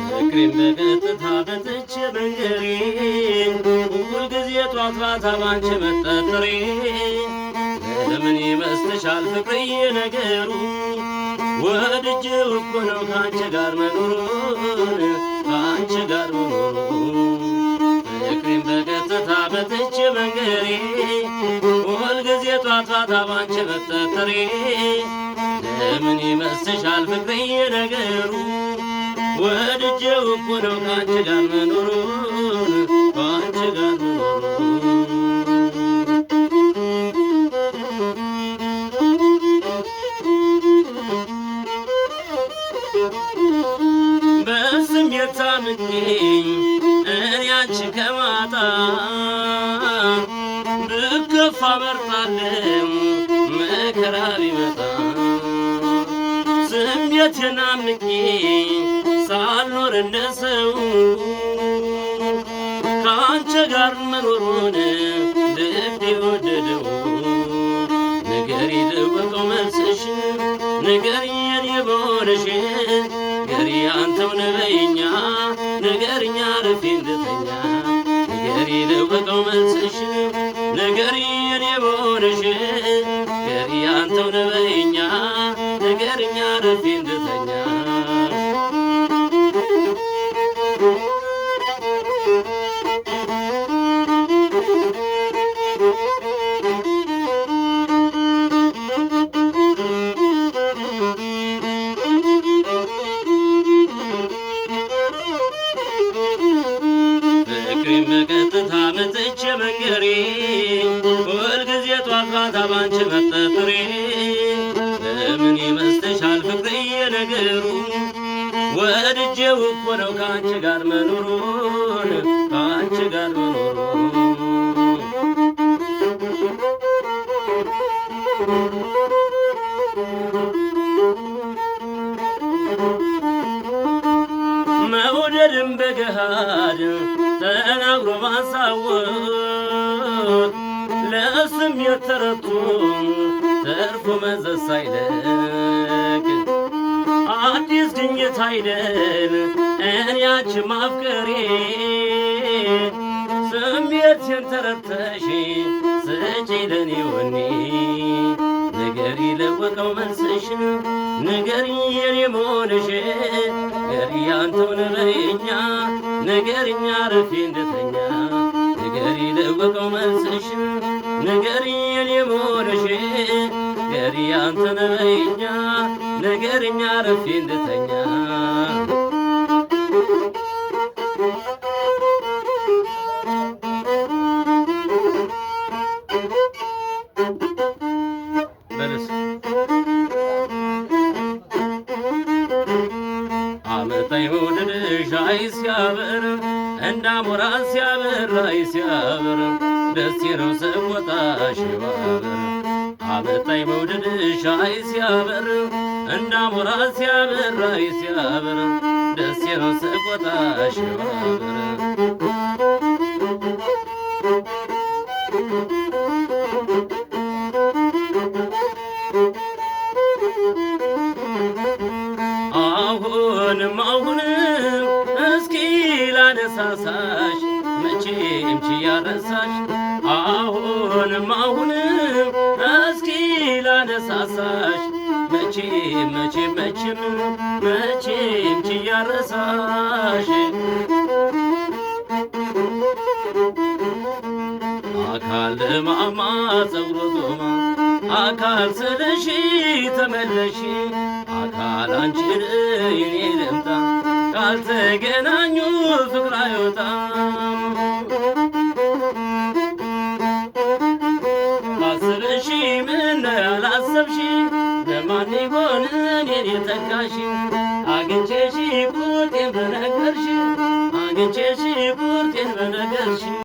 ፍቅሬን በቀጥታ በትቼ መንገሬ ሁልጊዜ ጧት ማታ ባንቺ መጠጠሬ ለምን ይመስልሻል ፍቅርዬ ነገሩ ወድጄው እኮ ነው ከአንቺ ጋር መኖሩን ከአንቺ ጋር መኖሩን ፍቅሬን በቀጥታ በትቼ መንገሬ ሁልጊዜ ጧት ማታ ባንቺ መጠጠሬ ለምን ይመስልሻል ፍቅርዬ ነገሩ ወድጄው እኮ ነው ከአንቺ ጋር መኖሩን ከአንቺ ጋር መኖሩን በስሜት ታምኜኝ እኔ አንቺን ከማጣ ብከፋ መርጣለሁ መከራ ቢመጣ ስሜቴን አምቄ ሳልኖር እንደ ሰው ከአንቺ ጋር መኖሩን ልቤ ወደደው ንገሪ ልወቀው መልስሽ ንገሪ የኔ በሆነሽ ንገሪ አንተው ነበይኛ ንገሪኛ ረፊ እንድተኛ ንገሪ ልወቀው መልስሽ ንገሪ የኔ በሆነሽ ንገሪ አንተው ነበይኛ ንገሪኛ ረፊ እንድተኛ ፍቅሬን በቀጥታ መጥቼ መንገሬ ሁልጊዜ ጧት ማታ ባንቺ መጠጠሬ ለምን ይመስልሻል ፍቅርዬ ነገሩ ወድጄው እኮ ነው ከአንቺ ጋር መኖሩን ከአንቺ ጋር መኖሩን መውደድን በገሃድ ተናግሮ ማሳወቅ ለስሜት ተረቶ ተርፎ መዘዝ ሳይለቅ አዲስ ግኝት አይደል እኔ አንቺን ማፍቀሬ ስሜቴን ተረድተሽ ስጪ ለኔ ወኔ ንገሪ ለወቀው መልስሽ ንገሪ የኔ መሆንሽ ንገሪ አንተው ነበይኛ ንገሪኛ ረፊ እንድተኛ ንገሪ ለወቀው መልስሽ ንገሪ የኔ መሆንሽ ንገሪ አንተ ነበይኛ ንገሪኛ ረፊ እንድተኛ አመጣኝ መውደድሽ አይ ሲያበር እንዳሞራ ሲያበር አይ ሲያበር ደስ ነው ስወጣሽ ባበር አመጣኝ መውደድሽ አይ ሲያበር እንዳሞራ ሲያበር አይ ሲያበር ደስ ነው ስወጣሽ ባበር አሁንም እስኪ ላነሳሳሽ መቼም ችያረሳሽ አሁንም እስኪ ላነሳሳሽ መቼም ችያረሳሽ አካል ደማማ ጸጉሮ ዞማ አካል ስለሺ ተመለሺ አካል አንቺን የኔ ልምጣ ካልተገናኙ ፍቅር አይወጣም አስበሺ ምን ያላሰብሺ ለማን ይሆን እኔን የተካሽ አግኝቼሽ ቁርጤን በነገርሽ አግኝቼሽ ቁርጤን በነገርሽ